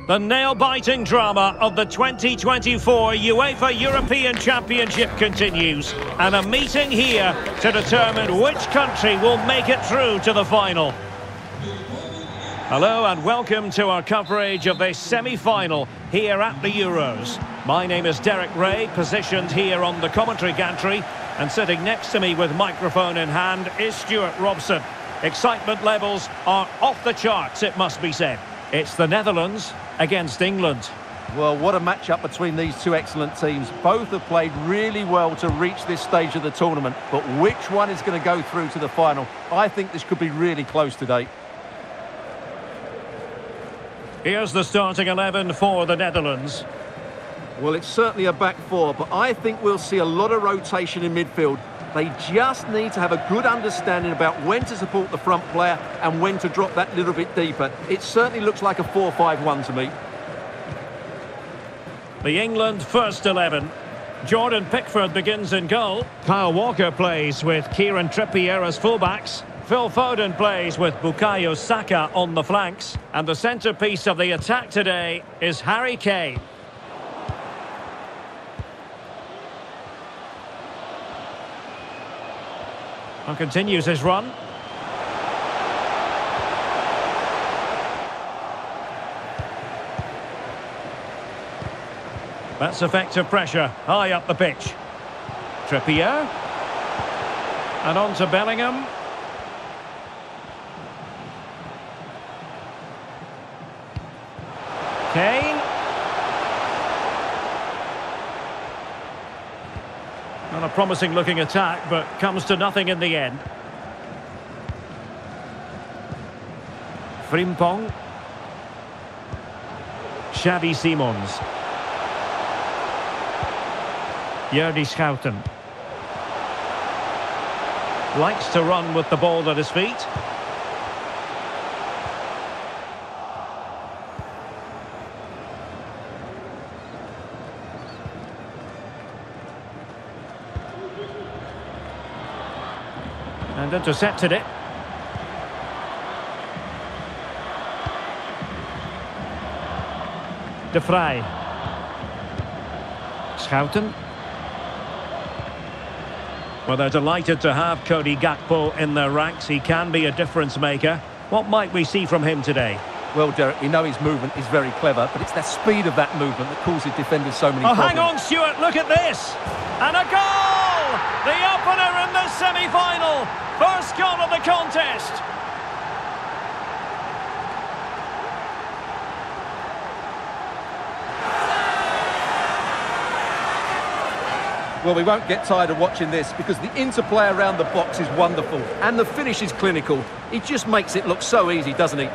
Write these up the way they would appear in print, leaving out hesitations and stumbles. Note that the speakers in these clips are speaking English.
The nail-biting drama of the 2024 UEFA European Championship continues, and a meeting here to determine which country will make it through to the final. Hello and welcome to our coverage of this semi-final here at the Euros. My name is Derek Ray, positioned here on the commentary gantry, and sitting next to me with microphone in hand is Stuart Robson. Excitement levels are off the charts, it must be said. It's the Netherlands against England. Well, what a match-up between these two excellent teams. Both have played really well to reach this stage of the tournament, but which one is going to go through to the final? I think this could be really close today. Here's the starting 11 for the Netherlands. Well, it's certainly a back four, but I think we'll see a lot of rotation in midfield. They just need to have a good understanding about when to support the front player and when to drop that little bit deeper. It certainly looks like a 4-5-1 to me. The England first 11. Jordan Pickford begins in goal. Kyle Walker plays with Kieran Trippier as fullbacks. Phil Foden plays with Bukayo Saka on the flanks. And the centrepiece of the attack today is Harry Kane. And continues his run. That's effective pressure, high up the pitch. Trippier. And on to Bellingham. Kane. Not a promising looking attack, but comes to nothing in the end. Frimpong. Xavi Simons. Jordi Schouten. Likes to run with the ball at his feet. And intercepted it. De Vrij. Schouten. Well, they're delighted to have Cody Gakpo in their ranks. He can be a difference maker. What might we see from him today? Well, Derek, we know his movement is very clever, but it's the speed of that movement that causes defenders so many problems. Hang on, Stuart, look at this! And a goal! The opener in the semi-final! First goal of the contest! Well, we won't get tired of watching this because the interplay around the box is wonderful and the finish is clinical. He just makes it look so easy, doesn't he?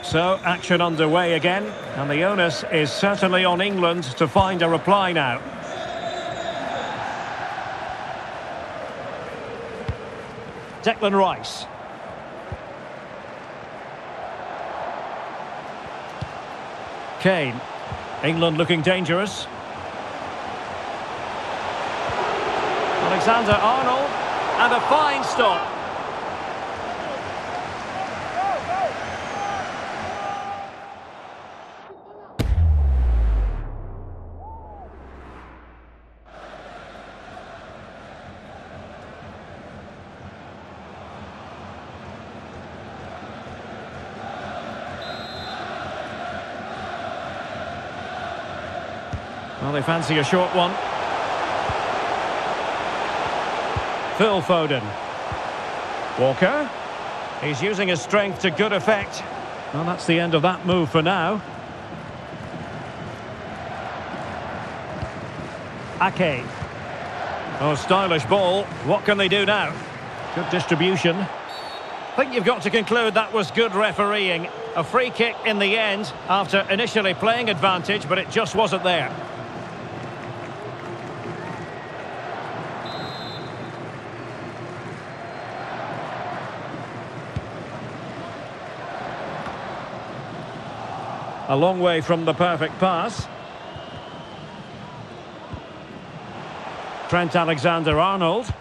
So, action underway again, and the onus is certainly on England to find a reply now. Declan Rice. Kane. England looking dangerous. Alexander-Arnold. And a fine stop. Well, they fancy a short one. Phil Foden. Walker. He's using his strength to good effect. Well, that's the end of that move for now. Ake. Oh, stylish ball. What can they do now? Good distribution. I think you've got to conclude that was good refereeing. A free kick in the end after initially playing advantage, but it just wasn't there. A long way from the perfect pass. Trent Alexander-Arnold.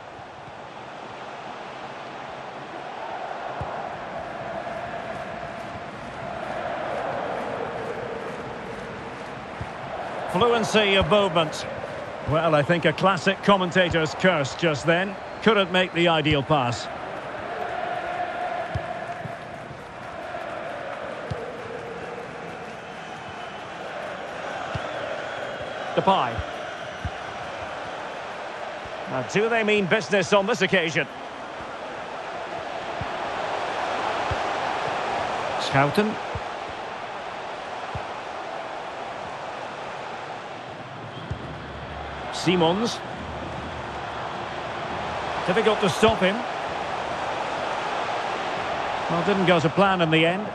Fluency of movement. Well, I think a classic commentator's curse just then. Couldn't make the ideal pass. Depay. Now, do they mean business on this occasion? Schouten. Simons. Difficult to stop him. Well, didn't go to plan in the end.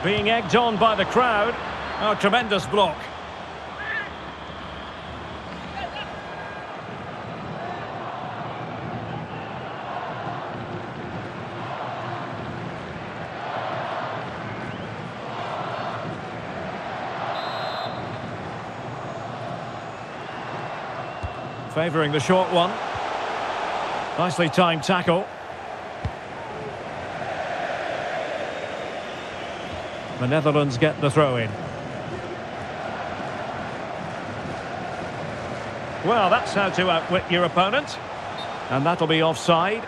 Being egged on by the crowd. Oh, tremendous block. Favouring the short one. Nicely timed tackle. The Netherlands get the throw in. Well, that's how to outwit your opponent. And that'll be offside.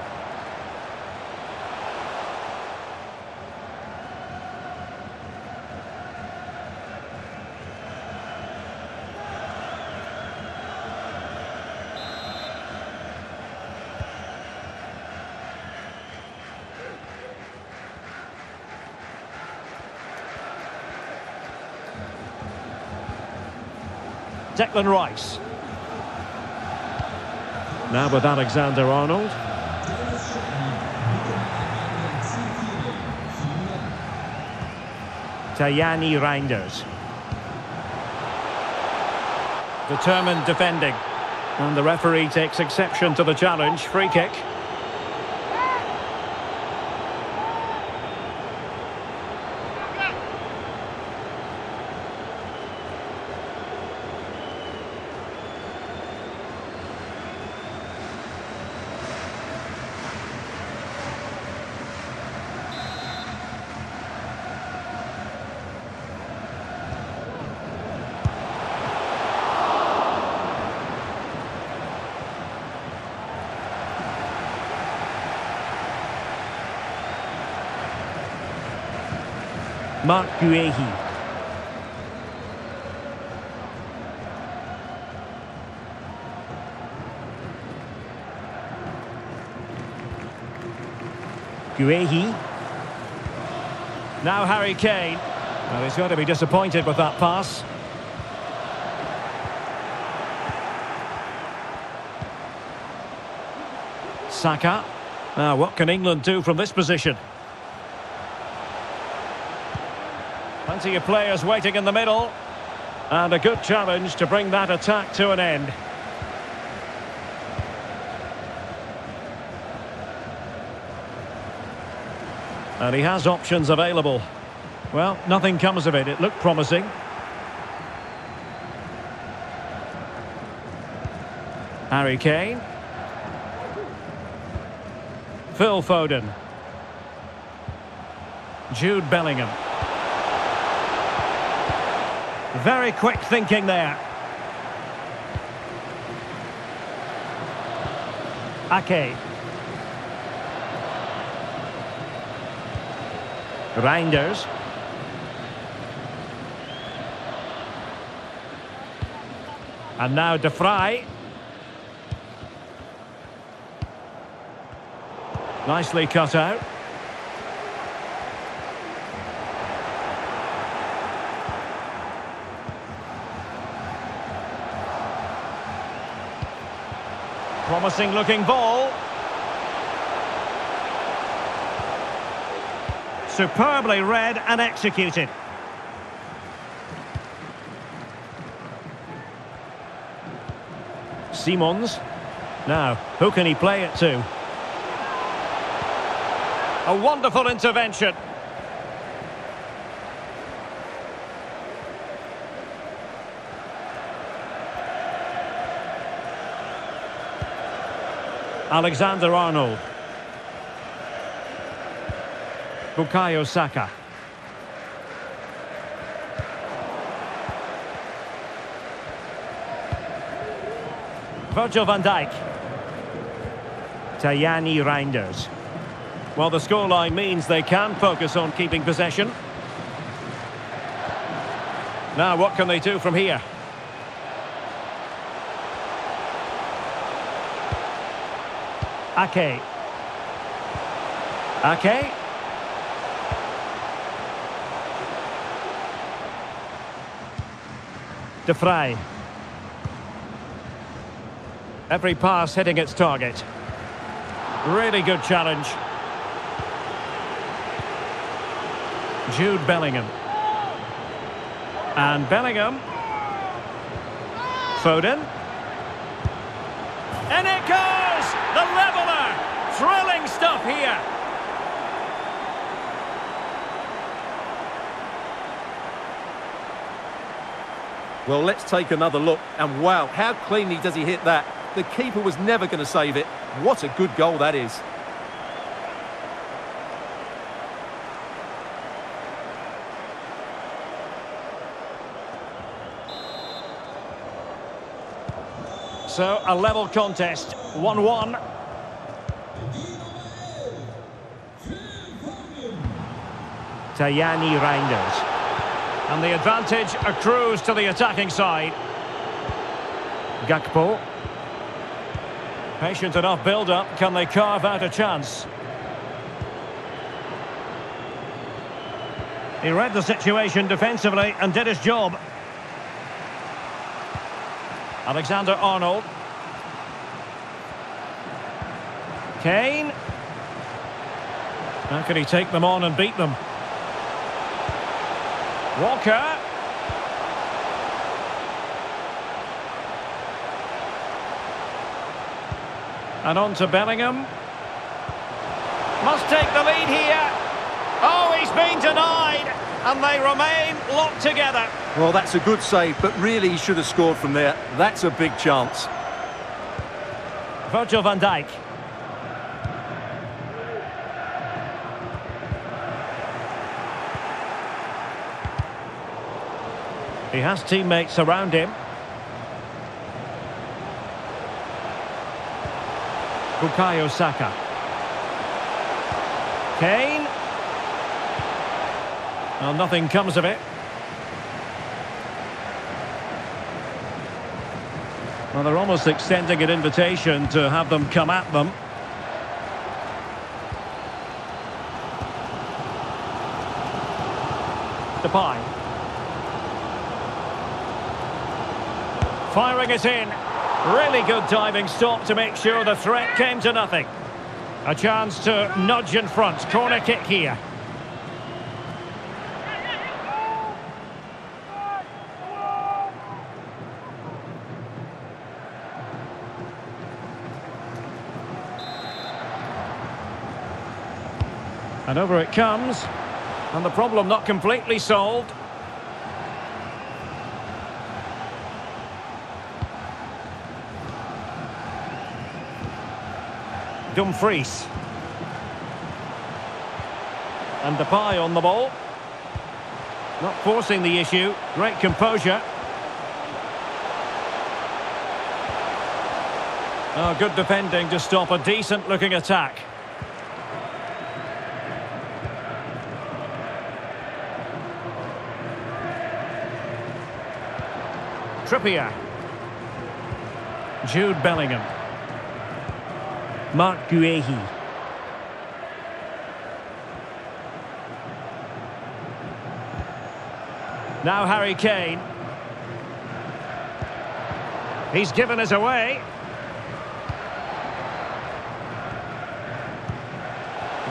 Declan Rice. Now with Alexander-Arnold. Tajani Reinders. Determined defending. And the referee takes exception to the challenge. Free kick. Macth. Guehi. Now Harry Kane. Well, he's going to be disappointed with that pass. Saka. Now, what can England do from this position? Plenty of players waiting in the middle. And a good challenge to bring that attack to an end. And he has options available. Well, nothing comes of it. It looked promising. Harry Kane. Phil Foden. Jude Bellingham. Very quick thinking there. Ake. Reinders. And now De Vrij. Nicely cut out. Promising looking ball. Superbly read and executed. Simons. Now, who can he play it to? A wonderful intervention. Alexander-Arnold. Bukayo Saka. Virgil van Dijk. Tajani Reinders. Well, the scoreline means they can focus on keeping possession. Now, what can they do from here? Ake. Ake. De Vrij. Every pass hitting its target. Really good challenge. Jude Bellingham. And Bellingham. Foden. And it goes! The leveller! Thrilling stuff here. Well, let's take another look. And wow, how cleanly does he hit that? The keeper was never going to save it. What a good goal that is. So, a level contest, 1-1. Tajani Reinders. And the advantage accrues to the attacking side. Gakpo. Patient enough build-up. Can they carve out a chance? He read the situation defensively and did his job. Alexander-Arnold. Kane. How can he take them on and beat them? Walker. And on to Bellingham. Must take the lead here. Oh, he's been denied. And they remain locked together. Well, that's a good save, but really he should have scored from there. That's a big chance. Virgil van Dijk. He has teammates around him. Bukayo Saka. Kane. Well, nothing comes of it. Well, they're almost extending an invitation to have them come at them. Depay. Firing it in. Really good diving stop to make sure the threat came to nothing. A chance to nudge in front. Corner kick here. And over it comes. And the problem not completely solved. Dumfries. And Depay on the ball. Not forcing the issue. Great composure. Oh, good defending to stop a decent-looking attack. Trippier. Jude Bellingham. Marc Guehi. Now Harry Kane. He's given us away.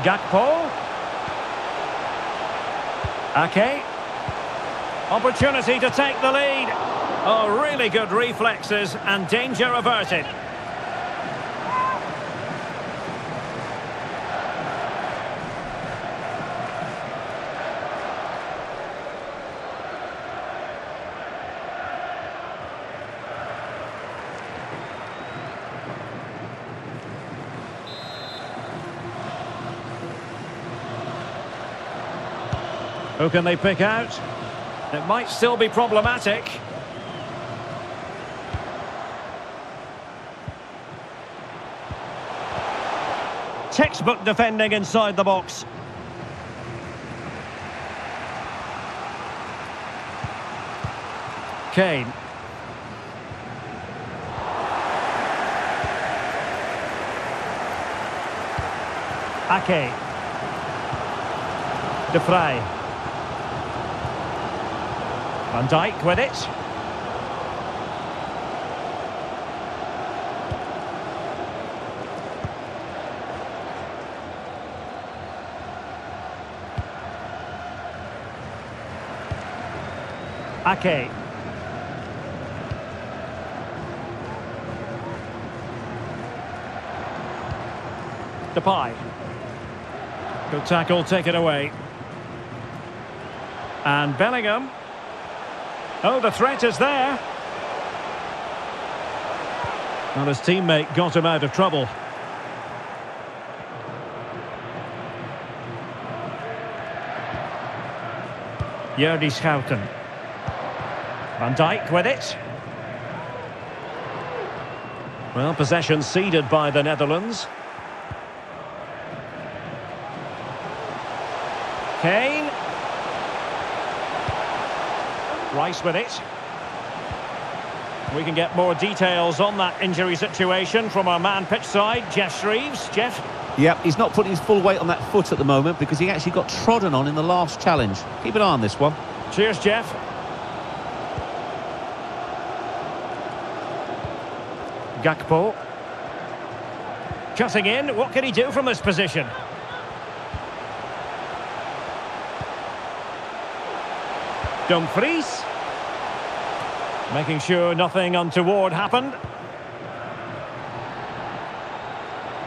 Gakpo. Ake. Opportunity to take the lead. Oh, really good reflexes and danger averted. Who can they pick out? It might still be problematic. Textbook defending inside the box. Kane. Ake. De Vrij. Van Dijk with it. Ake. Depay. Good tackle, take it away. And Bellingham. Oh, the threat is there. Well, his teammate got him out of trouble. Jordi Schouten. Van Dijk with it. Well, possession ceded by the Netherlands. Kane. Rice with it. We can get more details on that injury situation from our man pitch side, Jeff Shreeves. Jeff? Yep, he's not putting his full weight on that foot at the moment because he actually got trodden on in the last challenge. Keep an eye on this one. Cheers, Jeff. Gakpo. Cutting in. What can he do from this position? Dumfries. Making sure nothing untoward happened.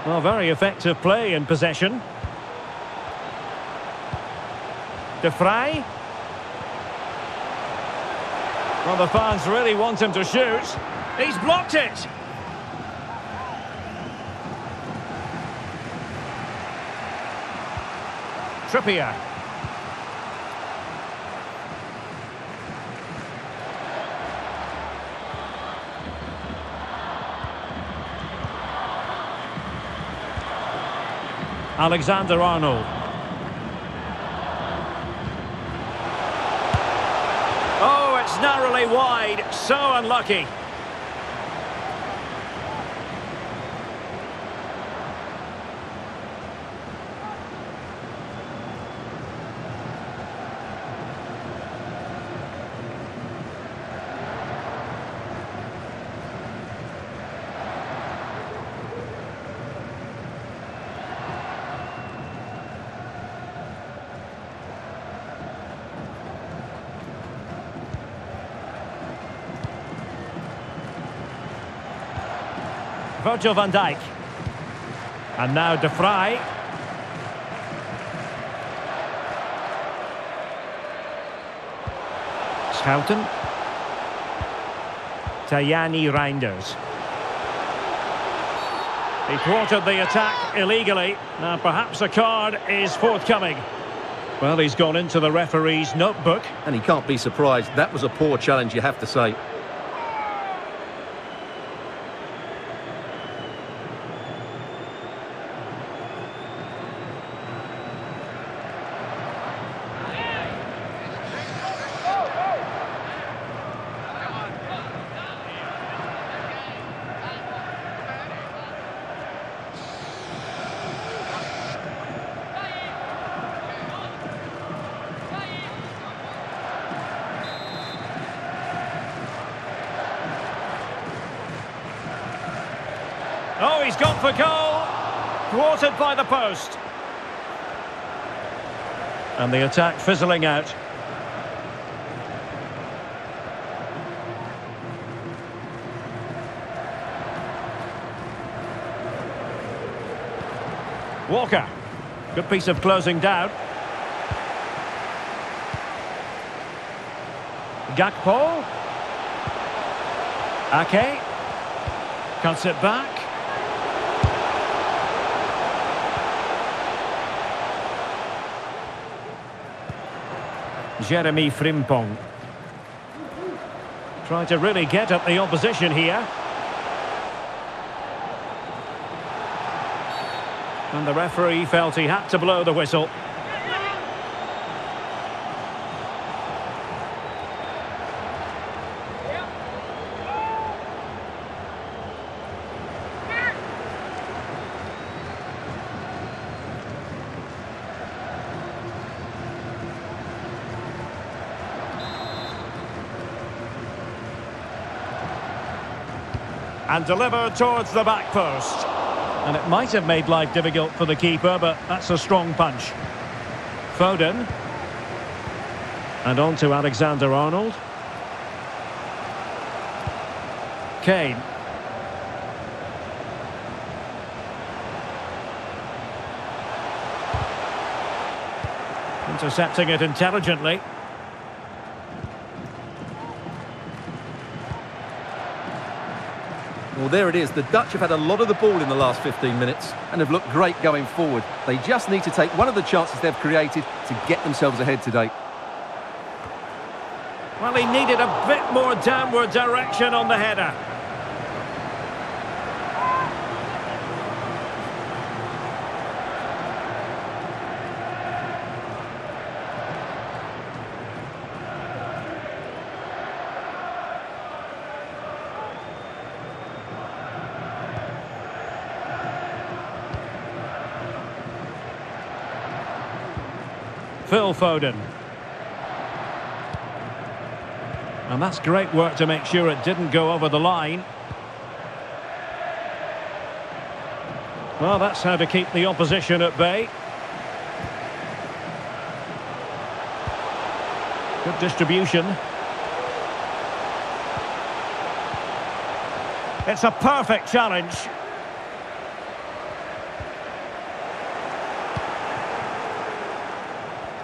Well, very effective play in possession. De Vrij. Well, the fans really want him to shoot. He's blocked it. Trippier. Alexander-Arnold. Oh, it's narrowly wide. So unlucky. Virgil van Dijk. And now De Vrij. Schouten. Tajani Reinders. He thwarted the attack illegally. Now perhaps a card is forthcoming. Well, he's gone into the referee's notebook. And he can't be surprised. That was a poor challenge, you have to say. Oh, he's gone for goal. Thwarted by the post. And the attack fizzling out. Walker. Good piece of closing down. Gakpo. Ake. Cuts it back. Jeremy Frimpong. Trying to really get at the opposition here. And the referee felt he had to blow the whistle. And delivered towards the back post. And it might have made life difficult for the keeper, but that's a strong punch. Foden. And on to Alexander-Arnold. Kane. Intercepting it intelligently. Well, there it is. The Dutch have had a lot of the ball in the last 15 minutes and have looked great going forward. They just need to take one of the chances they've created to get themselves ahead today. Well, he needed a bit more downward direction on the header. Phil Foden. And that's great work to make sure it didn't go over the line. Well, that's how to keep the opposition at bay. Good distribution. It's a perfect challenge.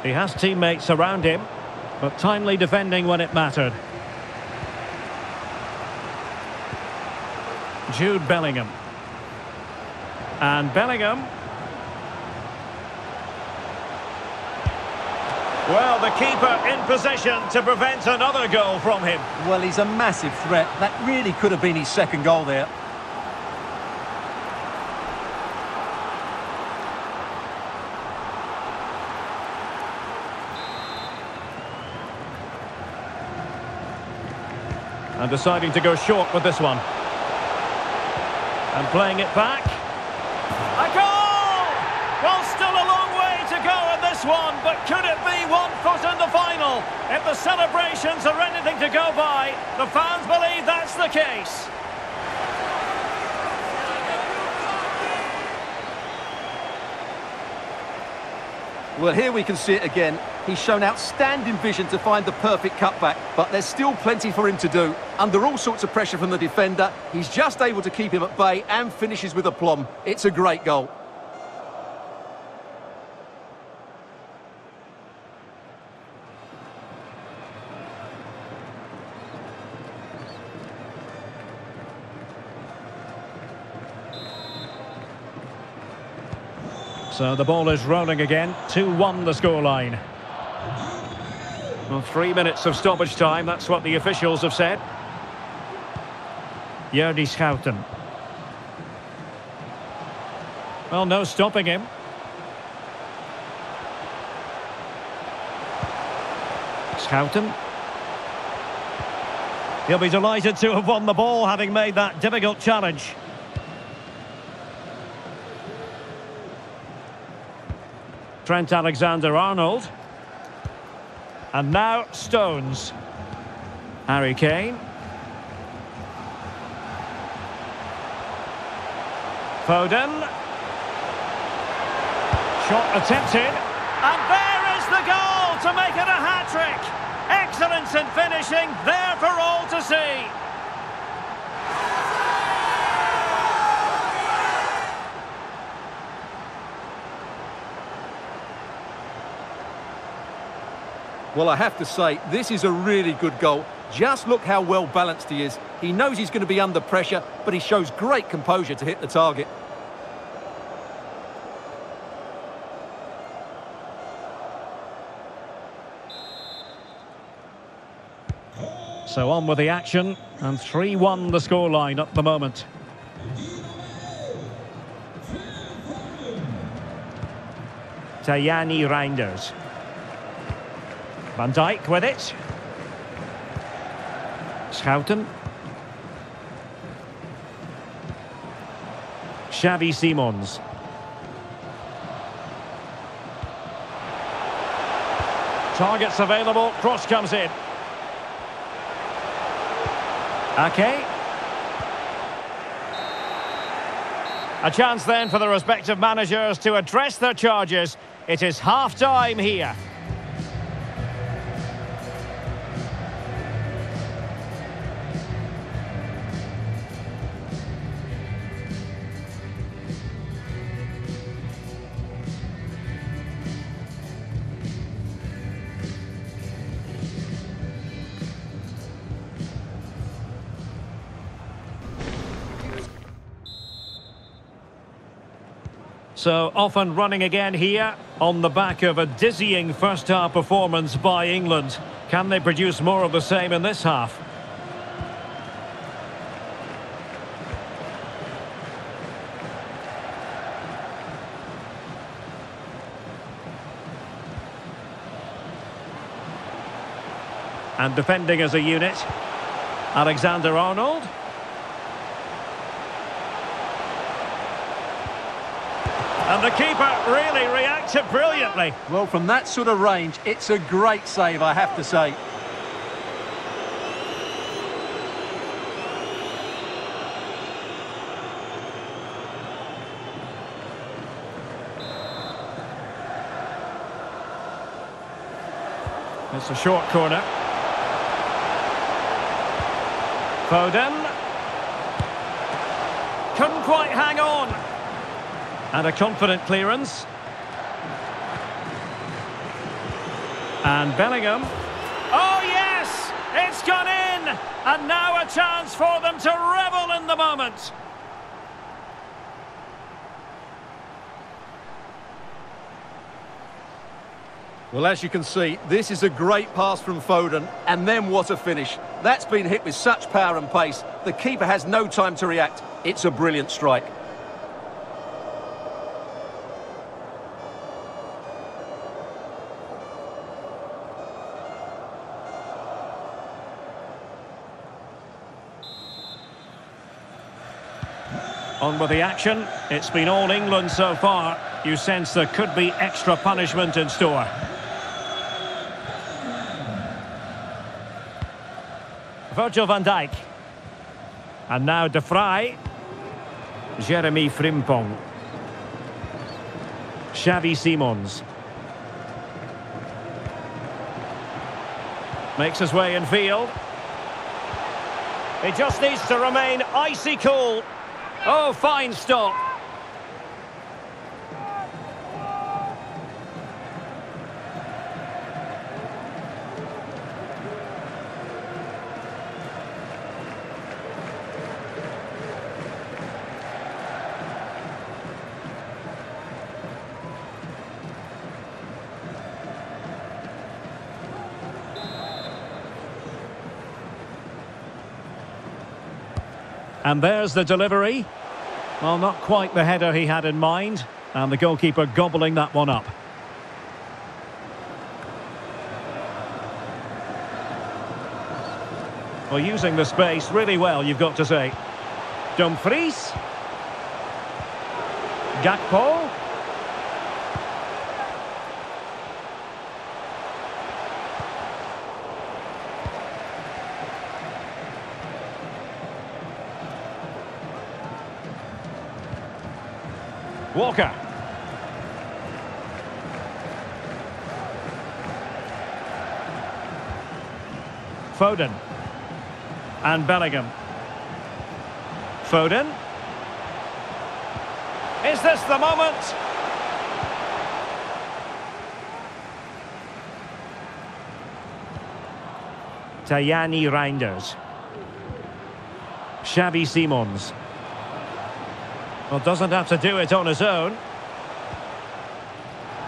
He has teammates around him, but timely defending when it mattered. Jude Bellingham. And Bellingham. Well, the keeper in position to prevent another goal from him. Well, he's a massive threat. That really could have been his second goal there. And deciding to go short with this one. And playing it back. A goal! Well, still a long way to go in this one, but could it be 1 foot in the final? If the celebrations are anything to go by, the fans believe that's the case. Well, here we can see it again. He's shown outstanding vision to find the perfect cutback, but there's still plenty for him to do. Under all sorts of pressure from the defender, he's just able to keep him at bay and finishes with aplomb. It's a great goal. So the ball is rolling again. 2-1 the scoreline. Well, 3 minutes of stoppage time, that's what the officials have said. Jordi Schouten. Well, no stopping him. Schouten. He'll be delighted to have won the ball, having made that difficult challenge. Trent Alexander-Arnold. And now Stones. Harry Kane. Foden. Shot attempted. And there is the goal to make it a hat-trick. Excellence in finishing, there for all to see. Well, I have to say, this is a really good goal. Just look how well balanced he is. He knows he's going to be under pressure, but he shows great composure to hit the target. So on with the action, and 3-1 the scoreline at the moment. Tajani Reinders. Van Dijk with it. Schouten. Xavi Simons. Targets available, cross comes in. Ake. A chance then for the respective managers to address their charges. It is half-time here. So off and running again here on the back of a dizzying first-half performance by England. Can they produce more of the same in this half? And defending as a unit, Alexander-Arnold. And the keeper really reacted brilliantly. Well, from that sort of range, it's a great save, I have to say. It's a short corner. Foden. Couldn't quite hang on. And a confident clearance. And Bellingham. Oh, yes! It's gone in! And now a chance for them to revel in the moment. Well, as you can see, this is a great pass from Foden, and then what a finish. That's been hit with such power and pace. The keeper has no time to react. It's a brilliant strike. On with the action. It's been all England so far. You sense there could be extra punishment in store. Virgil van Dijk. And now De Vrij. Jeremy Frimpong. Xavi Simons. Makes his way in field. He just needs to remain icy cool. Oh, fine stop. And there's the delivery. Well, not quite the header he had in mind. And the goalkeeper gobbling that one up. Well, using the space really well, you've got to say. Dumfries. Gakpo. Walker. Foden. And Bellingham. Foden. Is this the moment? Tajani Reinders. Xavi Simons. Well, doesn't have to do it on his own.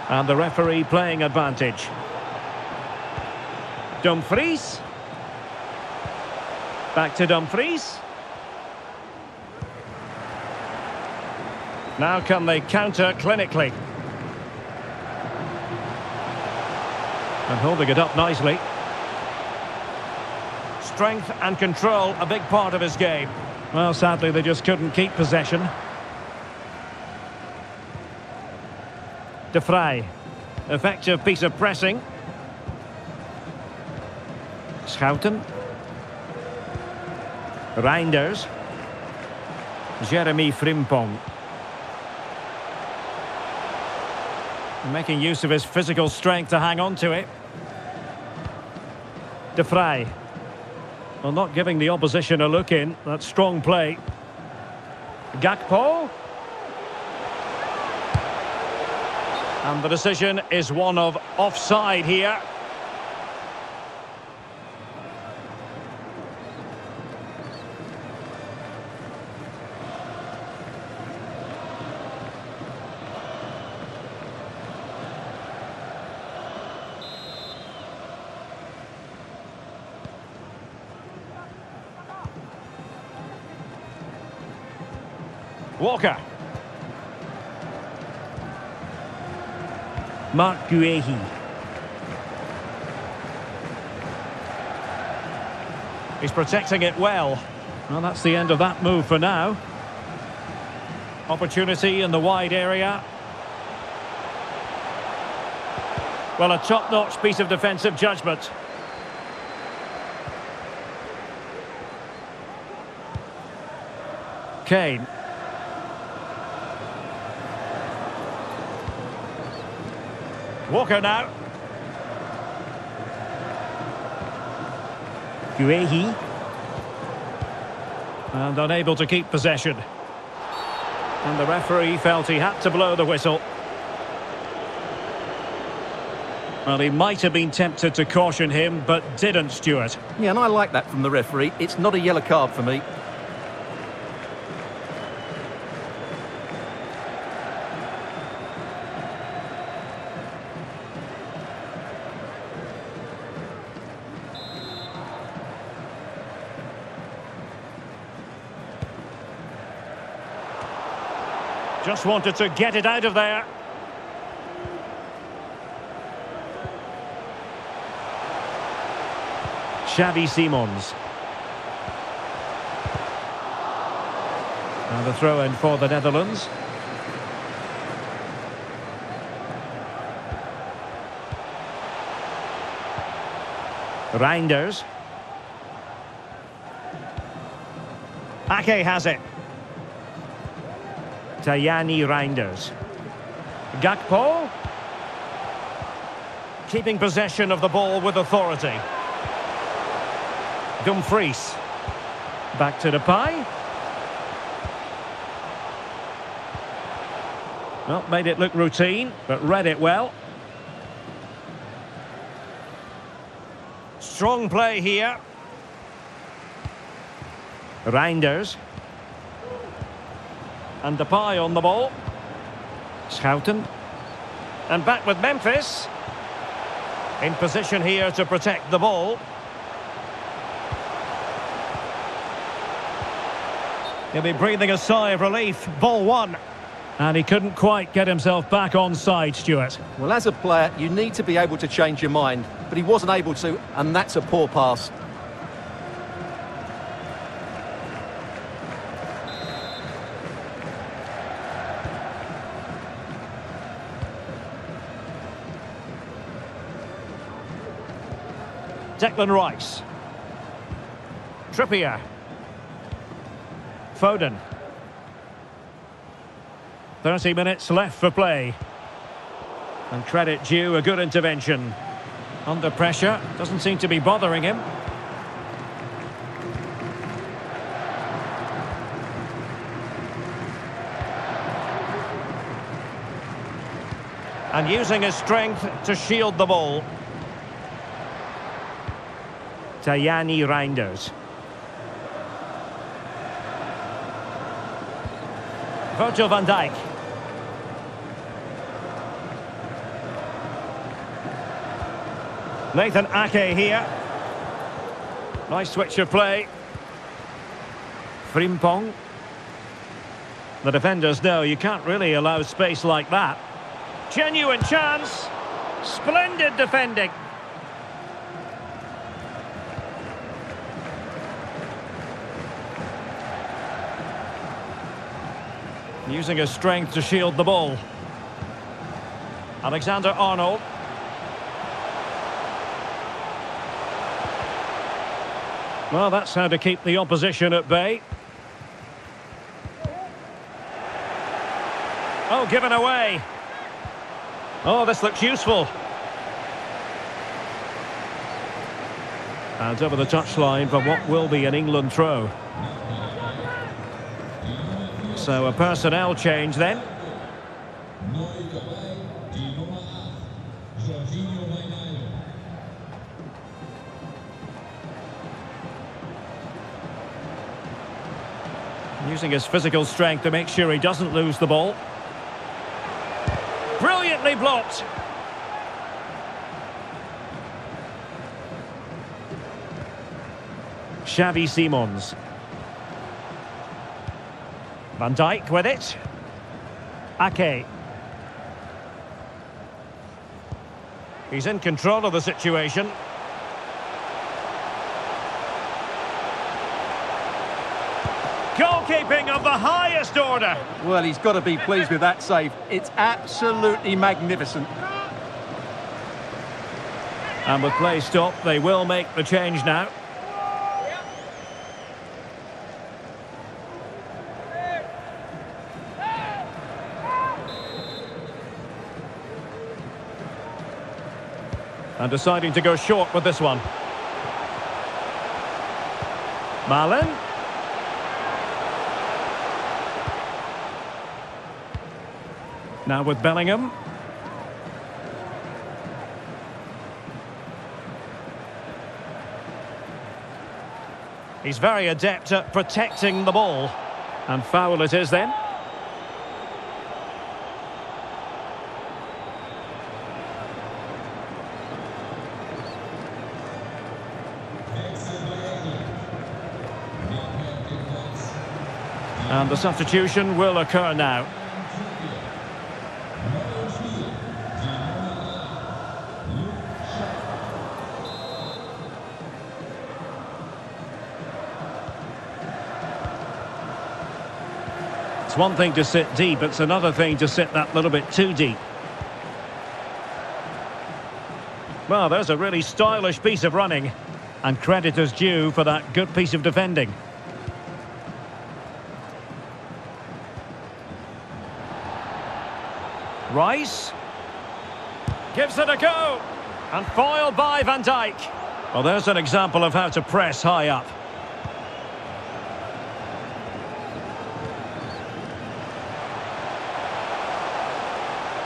And the referee playing advantage. Dumfries. Back to Dumfries. Now can they counter clinically? And holding it up nicely. Strength and control, a big part of his game. Well, sadly, they just couldn't keep possession. De Vrij. Effective piece of pressing. Schouten. Reinders. Jeremy Frimpong. Making use of his physical strength to hang on to it. De Vrij. Well, not giving the opposition a look in. That's strong play. Gakpo. And the decision is one of offside here. Walker. Macth. He's protecting it well. Well, that's the end of that move for now. Opportunity in the wide area. Well, a top-notch piece of defensive judgment. Kane. Walker now. Guehi. And unable to keep possession. And the referee felt he had to blow the whistle. Well, he might have been tempted to caution him, but didn't, Stuart. Yeah, and I like that from the referee. It's not a yellow card for me. Just wanted to get it out of there. Xavi Simons. And the throw-in for the Netherlands. Reinders. Ake has it. Tajani Reinders. Gakpo. Keeping possession of the ball with authority. Dumfries. Back to Depay. Well, made it look routine, but read it well. Strong play here. Reinders. And Depay on the ball. Schouten. And back with Memphis. In position here to protect the ball. He'll be breathing a sigh of relief. Ball one. And he couldn't quite get himself back on side, Stuart. Well, as a player, you need to be able to change your mind. But he wasn't able to, and that's a poor pass. Declan Rice. Trippier. Foden. 30 minutes left for play. And credit due, a good intervention. Under pressure, doesn't seem to be bothering him. And using his strength to shield the ball. Tajani Reinders. Virgil van Dijk. Nathan Ake here. Nice switch of play. Frimpong. The defenders know you can't really allow space like that. Genuine chance. Splendid defending. Using his strength to shield the ball. Alexander-Arnold. Well, that's how to keep the opposition at bay. Oh, given away. Oh, this looks useful. And over the touchline for what will be an England throw. So a personnel change then. Using his physical strength to make sure he doesn't lose the ball. Brilliantly blocked. Xavi Simons. Van Dijk with it. Ake. He's in control of the situation. Goalkeeping of the highest order. Well, he's got to be pleased with that save. It's absolutely magnificent. And with play stopped, they will make the change now. And deciding to go short with this one. Malen. Now with Bellingham. He's very adept at protecting the ball. And foul it is then. And the substitution will occur now. It's one thing to sit deep, it's another thing to sit that little bit too deep. Well, there's a really stylish piece of running, and credit is due for that good piece of defending. Rice gives it a go, and foiled by Van Dijk. Well, there's an example of how to press high up.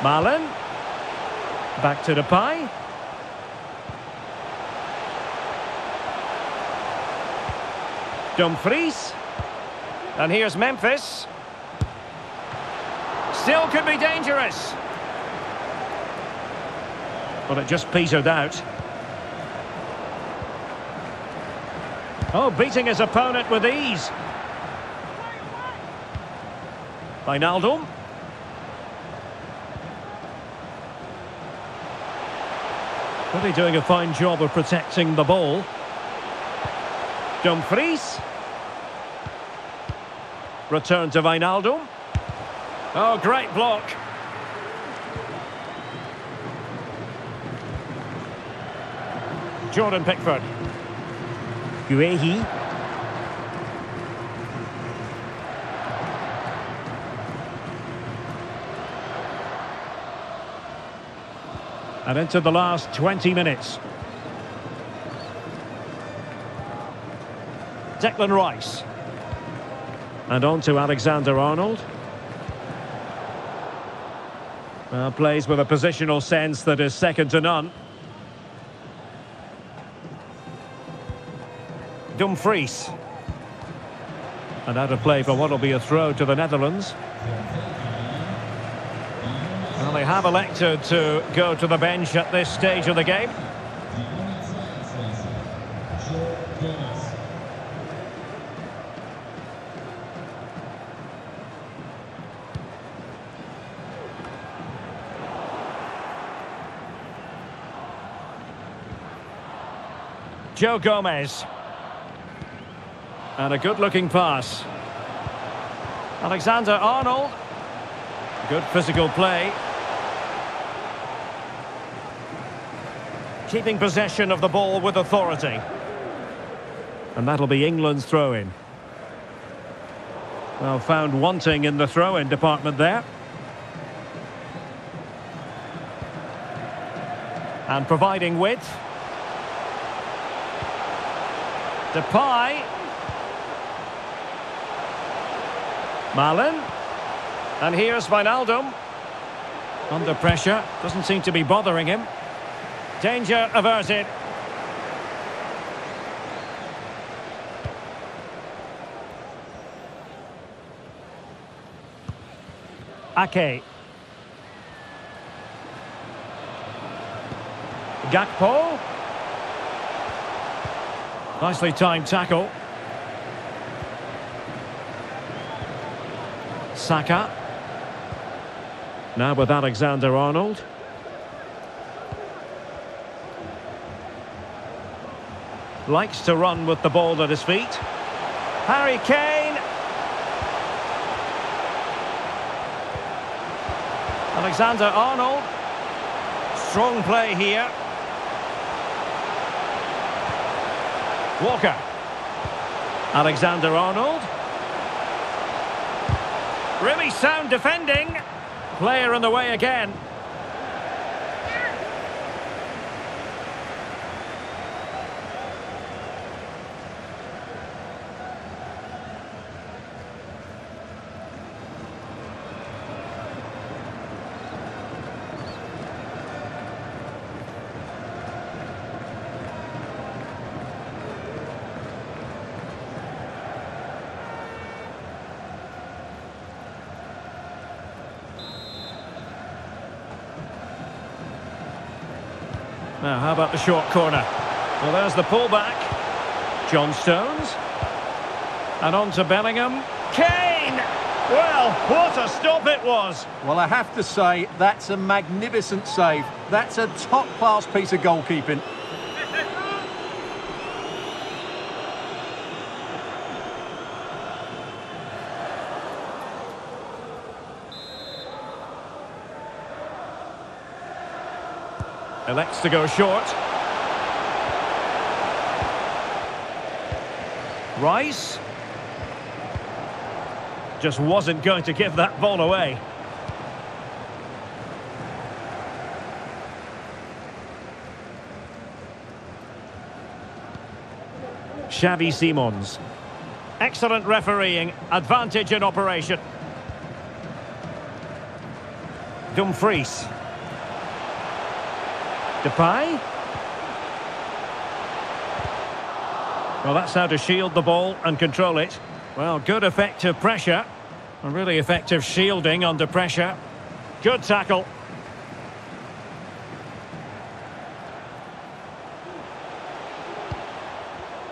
Malen. Back to Depay. Dumfries. And here's Memphis. Still could be dangerous. But it just petered out. Oh, beating his opponent with ease. Wijnaldum. Really doing a fine job of protecting the ball. Dumfries. Return to Wijnaldum. Oh, great block. Jordan Pickford. Guehi. And into the last 20 minutes. Declan Rice. And on to Alexander-Arnold. Plays with a positional sense that is second to none. Dumfries. And out of play for what will be a throw to the Netherlands. Well, they have elected to go to the bench at this stage of the game. Joe Gomez. And a good-looking pass. Alexander-Arnold. Good physical play. Keeping possession of the ball with authority. And that'll be England's throw-in. Well, found wanting in the throw-in department there. And providing width. Depay. Malen. And here's Wijnaldum. Under pressure. Doesn't seem to be bothering him. Danger averted. Ake. Gakpo. Nicely timed tackle. Saka. Now with Alexander-Arnold. Likes to run with the ball at his feet. Harry Kane. Alexander-Arnold. Strong play here. Walker. Alexander-Arnold. Really sound defending. Player in the way again. Now, how about the short corner? Well, there's the pullback. John Stones. And on to Bellingham. Kane! Well, what a stop it was. Well, I have to say, that's a magnificent save. That's a top-class piece of goalkeeping. Elects to go short. Rice. Just wasn't going to give that ball away. Xavi Simons. Excellent refereeing. Advantage in operation. Dumfries. Depay. Well, that's how to shield the ball and control it. Well, good effective pressure. And really effective shielding under pressure. Good tackle.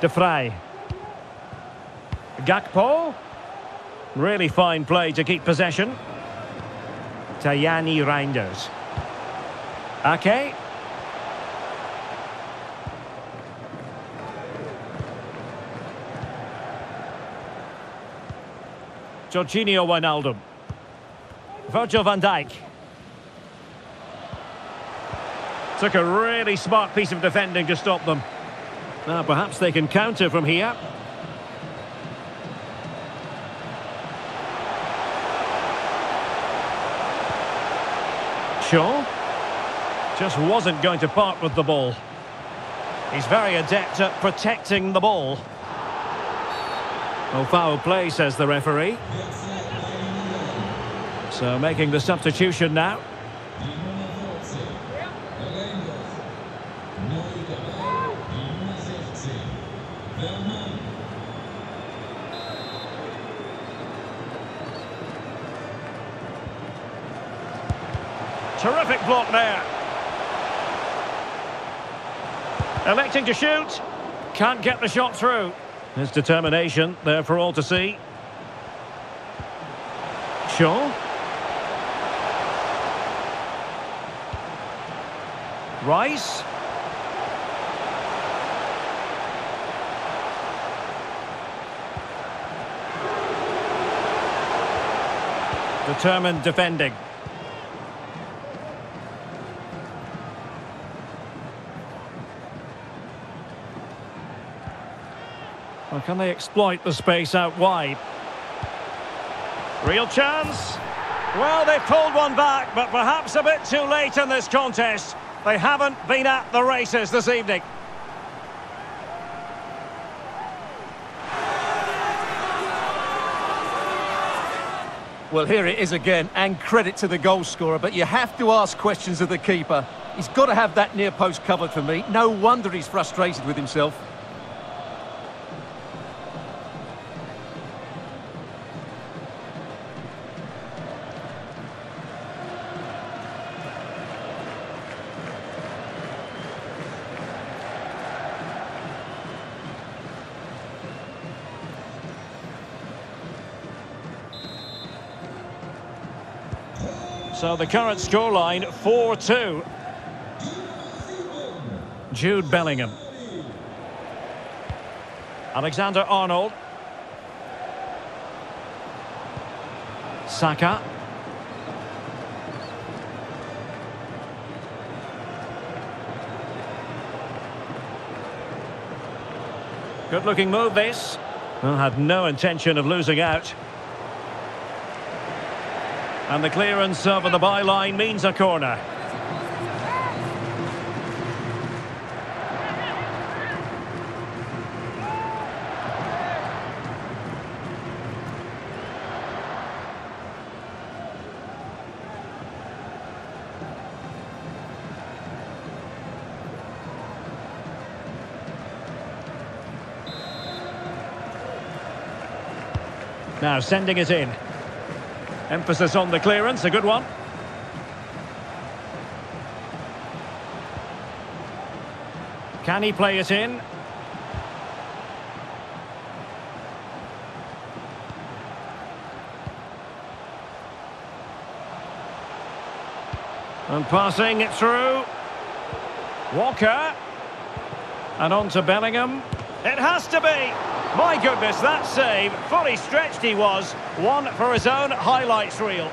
De Vrij. Gakpo. Really fine play to keep possession. Tajani Reinders. Ake. Jorginho Wijnaldum. Virgil van Dijk. Took a really smart piece of defending to stop them. Now perhaps they can counter from here. Shaw. Just wasn't going to part with the ball. He's very adept at protecting the ball. Well, foul play, says the referee. So making the substitution now. Terrific block there. Electing to shoot. Can't get the shot through. His determination there for all to see. Shaw. Rice. Determined defending. Well, can they exploit the space out wide? Real chance. Well, they've pulled one back, but perhaps a bit too late in this contest. They haven't been at the races this evening. Well, here it is again, and credit to the goal scorer, but you have to ask questions of the keeper. He's got to have that near post covered for me. No wonder he's frustrated with himself. So the current scoreline, 4-2. Jude Bellingham. Alexander-Arnold. Saka. Good-looking move, this. Well, had no intention of losing out. And the clearance over the byline means a corner. Now sending it in. Emphasis on the clearance, a good one. Can he play it in? And passing it through. Walker. And on to Bellingham. It has to be! My goodness, that save. Fully stretched he was. One for his own highlights reel.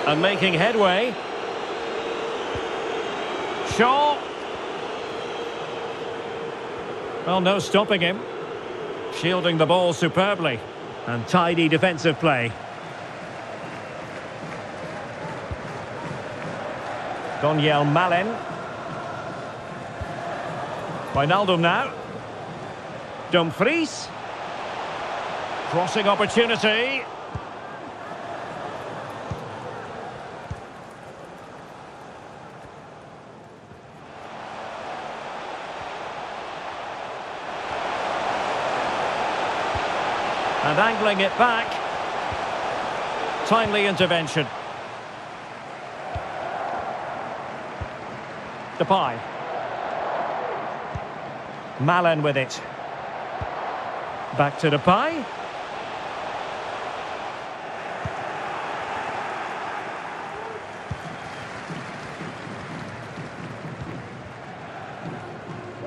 And making headway. Shaw. Well, no stopping him. Shielding the ball superbly. And tidy defensive play. Donyell Malen. Wijnaldum now. Dumfries. Crossing opportunity. And angling it back. Timely intervention. Depay. Malen with it. Back to Depay.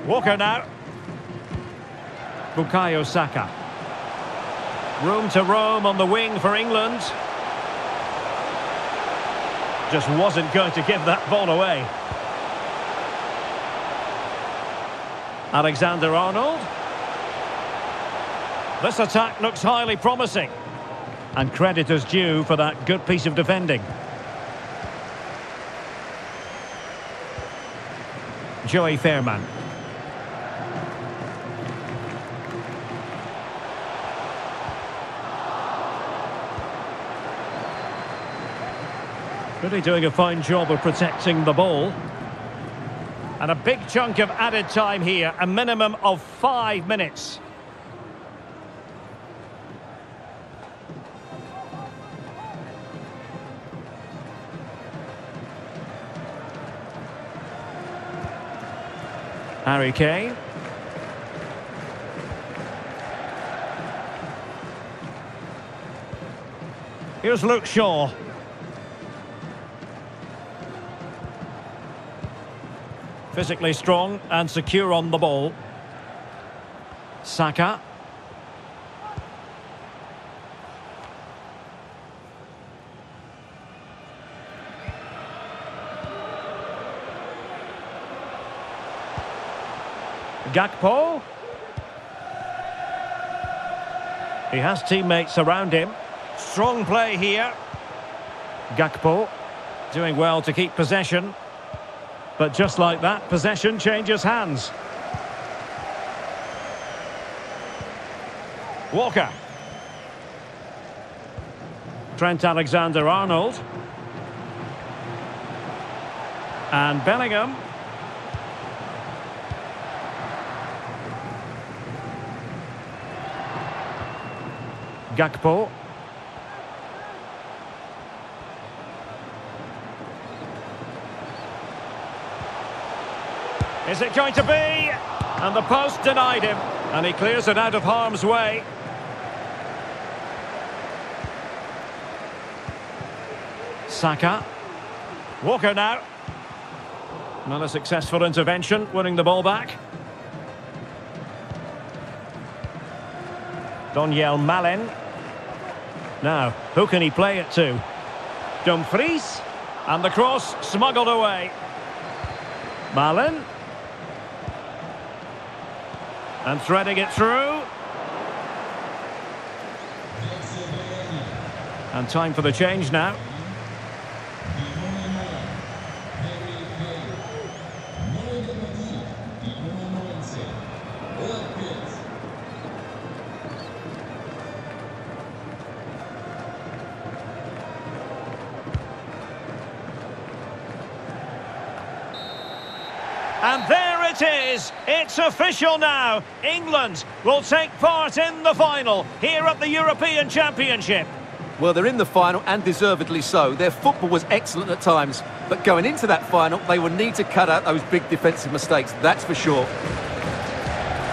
Walker now. Bukayo Saka. Room to roam on the wing for England. Just wasn't going to give that ball away. Alexander-Arnold. This attack looks highly promising. And credit is due for that good piece of defending. Joey Fairman. Really doing a fine job of protecting the ball. And a big chunk of added time here, a minimum of 5 minutes. Harry Kane. Here's Luke Shaw. Physically strong and secure on the ball. Saka. Gakpo. He has teammates around him. Strong play here. Gakpo doing well to keep possession. But just like that, possession changes hands. Walker. Trent Alexander-Arnold. And Bellingham. Gakpo. Is it going to be? And the post denied him. And he clears it out of harm's way. Saka. Walker now. Not a successful intervention, winning the ball back. Donyell Malen. Now, who can he play it to? Dumfries. And the cross smuggled away. Malen. And threading it through. And time for the change now. And there it is. It's official now. England will take part in the final here at the European Championship. Well, they're in the final, and deservedly so. Their football was excellent at times, but going into that final, they would need to cut out those big defensive mistakes, that's for sure.